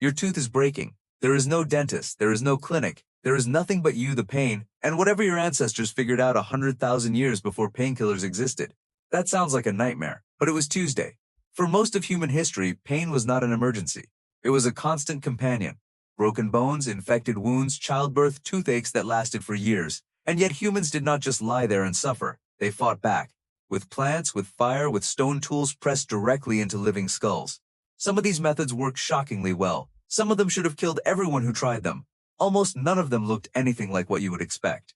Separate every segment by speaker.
Speaker 1: Your tooth is breaking. There is no dentist, there is no clinic, there is nothing but you, the pain, and whatever your ancestors figured out 100,000 years before painkillers existed. That sounds like a nightmare, but it was Tuesday. For most of human history, pain was not an emergency. It was a constant companion. Broken bones, infected wounds, childbirth, toothaches that lasted for years. And yet humans did not just lie there and suffer. They fought back. With plants, with fire, with stone tools pressed directly into living skulls. Some of these methods worked shockingly well. Some of them should have killed everyone who tried them. Almost none of them looked anything like what you would expect.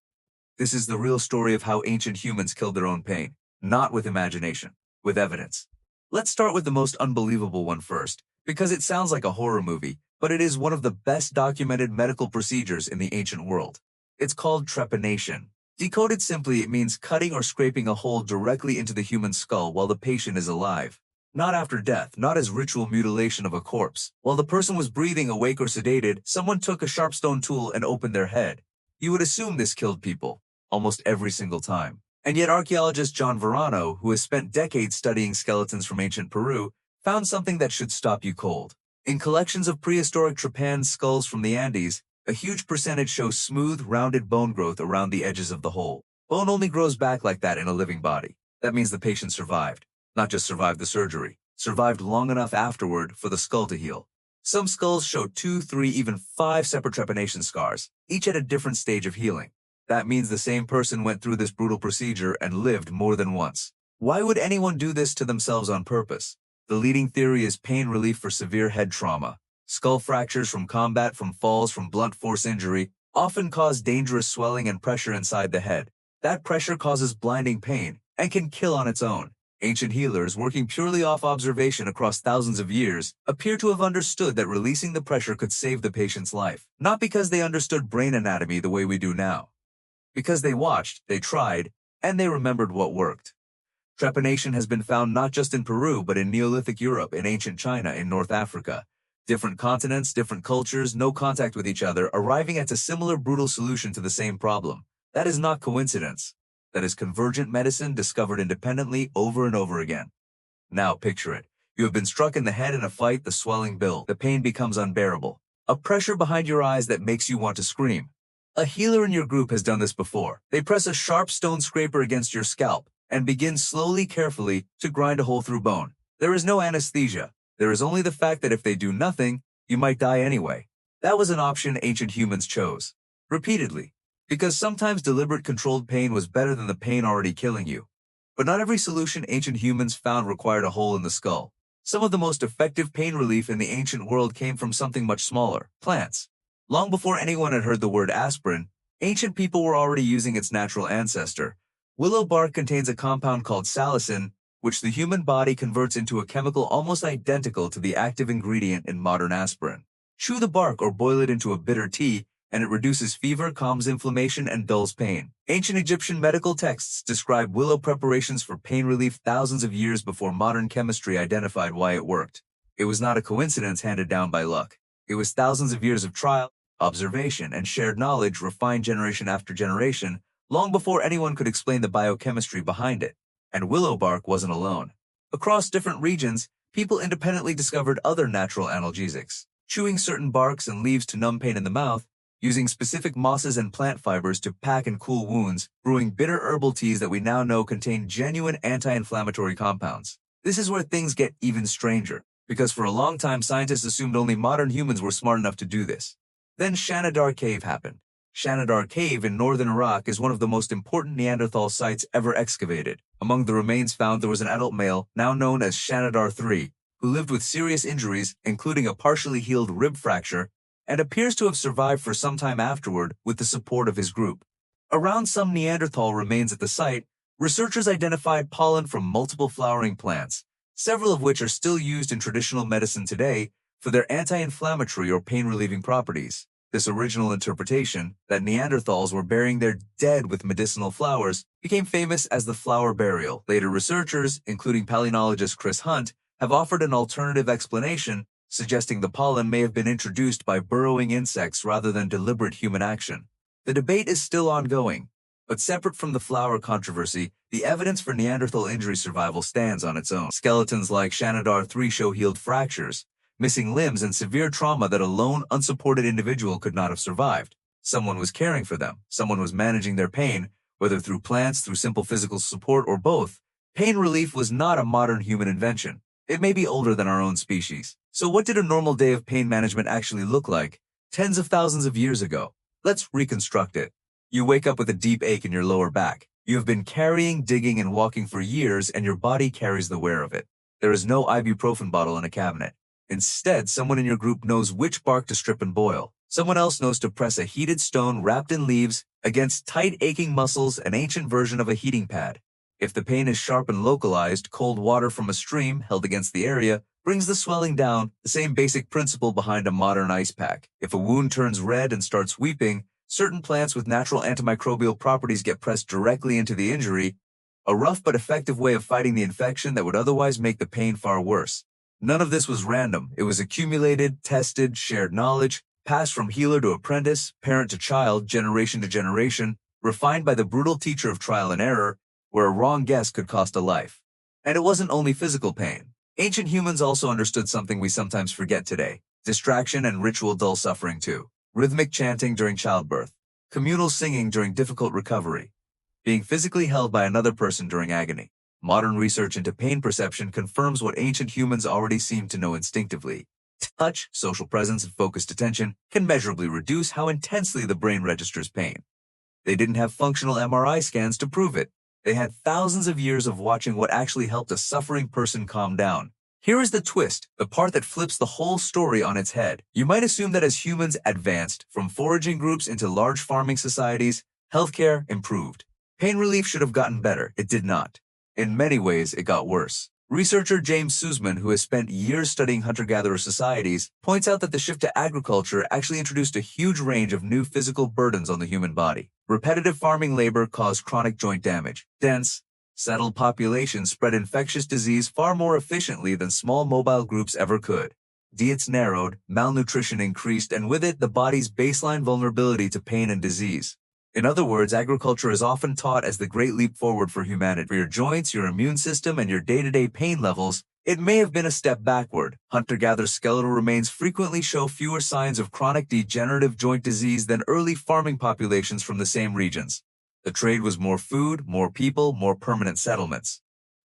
Speaker 1: This is the real story of how ancient humans killed their own pain. Not with imagination, with evidence. Let's start with the most unbelievable one first, because it sounds like a horror movie, but it is one of the best documented medical procedures in the ancient world. It's called trepanation. Decoded simply, it means cutting or scraping a hole directly into the human skull while the patient is alive. Not after death, not as ritual mutilation of a corpse. While the person was breathing, awake or sedated, someone took a sharp stone tool and opened their head. You would assume this killed people, almost every single time. And yet archaeologist John Verano, who has spent decades studying skeletons from ancient Peru, found something that should stop you cold. In collections of prehistoric trepan skulls from the Andes, a huge percentage show smooth, rounded bone growth around the edges of the hole. Bone only grows back like that in a living body. That means the patient survived. Not just survived the surgery, survived long enough afterward for the skull to heal. Some skulls show 2, 3, even 5 separate trepanation scars, each at a different stage of healing. That means the same person went through this brutal procedure and lived more than once. Why would anyone do this to themselves on purpose? The leading theory is pain relief for severe head trauma. Skull fractures from combat, from falls, from blunt force injury often cause dangerous swelling and pressure inside the head. That pressure causes blinding pain and can kill on its own. Ancient healers, working purely off observation across thousands of years, appear to have understood that releasing the pressure could save the patient's life. Not because they understood brain anatomy the way we do now. Because they watched, they tried, and they remembered what worked. Trepanation has been found not just in Peru, but in Neolithic Europe, in ancient China, in North Africa. Different continents, different cultures, no contact with each other, arriving at a similar brutal solution to the same problem. That is not coincidence. That is convergent medicine discovered independently over and over again. Now picture it. You have been struck in the head in a fight, the swelling builds, the pain becomes unbearable. A pressure behind your eyes that makes you want to scream. A healer in your group has done this before. They press a sharp stone scraper against your scalp and begin slowly, carefully to grind a hole through bone. There is no anesthesia. There is only the fact that if they do nothing, you might die anyway. That was an option ancient humans chose. Repeatedly. Because sometimes deliberate controlled pain was better than the pain already killing you. But not every solution ancient humans found required a hole in the skull. Some of the most effective pain relief in the ancient world came from something much smaller, plants. Long before anyone had heard the word aspirin, ancient people were already using its natural ancestor. Willow bark contains a compound called salicin, which the human body converts into a chemical almost identical to the active ingredient in modern aspirin. Chew the bark or boil it into a bitter tea, and it reduces fever, calms inflammation, and dulls pain. Ancient Egyptian medical texts describe willow preparations for pain relief thousands of years before modern chemistry identified why it worked. It was not a coincidence handed down by luck. It was thousands of years of trial, observation, and shared knowledge refined generation after generation, long before anyone could explain the biochemistry behind it. And willow bark wasn't alone. Across different regions, people independently discovered other natural analgesics, chewing certain barks and leaves to numb pain in the mouth, using specific mosses and plant fibers to pack and cool wounds, brewing bitter herbal teas that we now know contain genuine anti-inflammatory compounds. This is where things get even stranger, because for a long time scientists assumed only modern humans were smart enough to do this. Then Shanidar Cave happened. Shanidar Cave in northern Iraq is one of the most important Neanderthal sites ever excavated. Among the remains found there was an adult male, now known as Shanidar III, who lived with serious injuries, including a partially healed rib fracture, and appears to have survived for some time afterward with the support of his group. Around some Neanderthal remains at the site, researchers identified pollen from multiple flowering plants, several of which are still used in traditional medicine today for their anti-inflammatory or pain-relieving properties. This original interpretation, that Neanderthals were burying their dead with medicinal flowers, became famous as the flower burial. Later researchers, including palynologist Chris Hunt, have offered an alternative explanation, suggesting the pollen may have been introduced by burrowing insects rather than deliberate human action. The debate is still ongoing, but separate from the flower controversy, the evidence for Neanderthal injury survival stands on its own. Skeletons like Shanidar III show healed fractures, missing limbs, and severe trauma that a lone, unsupported individual could not have survived. Someone was caring for them. Someone was managing their pain, whether through plants, through simple physical support, or both. Pain relief was not a modern human invention. It may be older than our own species. So what did a normal day of pain management actually look like tens of thousands of years ago? Let's reconstruct it. You wake up with a deep ache in your lower back. You have been carrying, digging, and walking for years, and your body carries the wear of it. There is no ibuprofen bottle in a cabinet. Instead, someone in your group knows which bark to strip and boil. Someone else knows to press a heated stone wrapped in leaves against tight, aching muscles, an ancient version of a heating pad. If the pain is sharp and localized, cold water from a stream held against the area brings the swelling down, the same basic principle behind a modern ice pack. If a wound turns red and starts weeping, certain plants with natural antimicrobial properties get pressed directly into the injury, a rough but effective way of fighting the infection that would otherwise make the pain far worse. None of this was random. It was accumulated, tested, shared knowledge, passed from healer to apprentice, parent to child, generation to generation, refined by the brutal teacher of trial and error, where a wrong guess could cost a life. And it wasn't only physical pain. Ancient humans also understood something we sometimes forget today: distraction and ritual dull suffering too. Rhythmic chanting during childbirth, communal singing during difficult recovery, being physically held by another person during agony. Modern research into pain perception confirms what ancient humans already seemed to know instinctively. Touch, social presence, and focused attention can measurably reduce how intensely the brain registers pain. They didn't have functional MRI scans to prove it. They had thousands of years of watching what actually helped a suffering person calm down. Here is the twist, the part that flips the whole story on its head. You might assume that as humans advanced from foraging groups into large farming societies, healthcare improved. Pain relief should have gotten better. It did not. In many ways, it got worse. Researcher James Suzman, who has spent years studying hunter-gatherer societies, points out that the shift to agriculture actually introduced a huge range of new physical burdens on the human body. Repetitive farming labor caused chronic joint damage. Dense, settled populations spread infectious disease far more efficiently than small mobile groups ever could. Diets narrowed, malnutrition increased, and with it, the body's baseline vulnerability to pain and disease. In other words, agriculture is often taught as the great leap forward for humanity. For your joints, your immune system, and your day-to-day pain levels, it may have been a step backward. Hunter-gatherer skeletal remains frequently show fewer signs of chronic degenerative joint disease than early farming populations from the same regions. The trade was more food, more people, more permanent settlements.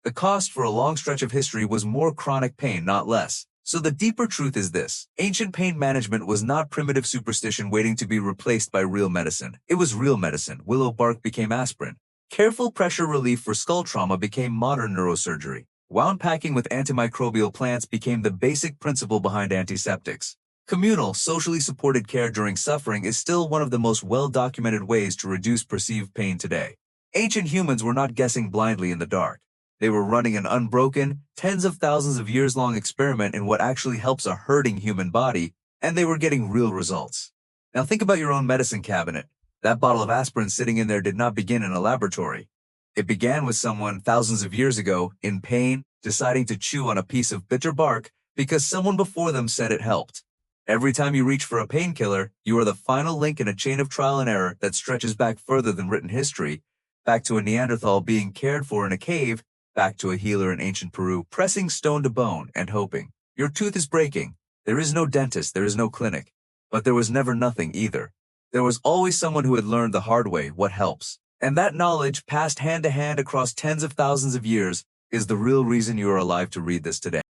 Speaker 1: The cost for a long stretch of history was more chronic pain, not less. So the deeper truth is this: ancient pain management was not primitive superstition waiting to be replaced by real medicine. It was real medicine. Willow bark became aspirin. Careful pressure relief for skull trauma became modern neurosurgery. Wound packing with antimicrobial plants became the basic principle behind antiseptics. Communal, socially supported care during suffering is still one of the most well-documented ways to reduce perceived pain today. Ancient humans were not guessing blindly in the dark. They were running an unbroken, tens of thousands of years long experiment in what actually helps a hurting human body, and they were getting real results. Now think about your own medicine cabinet. That bottle of aspirin sitting in there did not begin in a laboratory. It began with someone thousands of years ago, in pain, deciding to chew on a piece of bitter bark because someone before them said it helped. Every time you reach for a painkiller, you are the final link in a chain of trial and error that stretches back further than written history, back to a Neanderthal being cared for in a cave, back to a healer in ancient Peru, pressing stone to bone and hoping. Your tooth is breaking. There is no dentist, there is no clinic. But there was never nothing either. There was always someone who had learned the hard way what helps. And that knowledge, passed hand to hand across tens of thousands of years, is the real reason you are alive to read this today.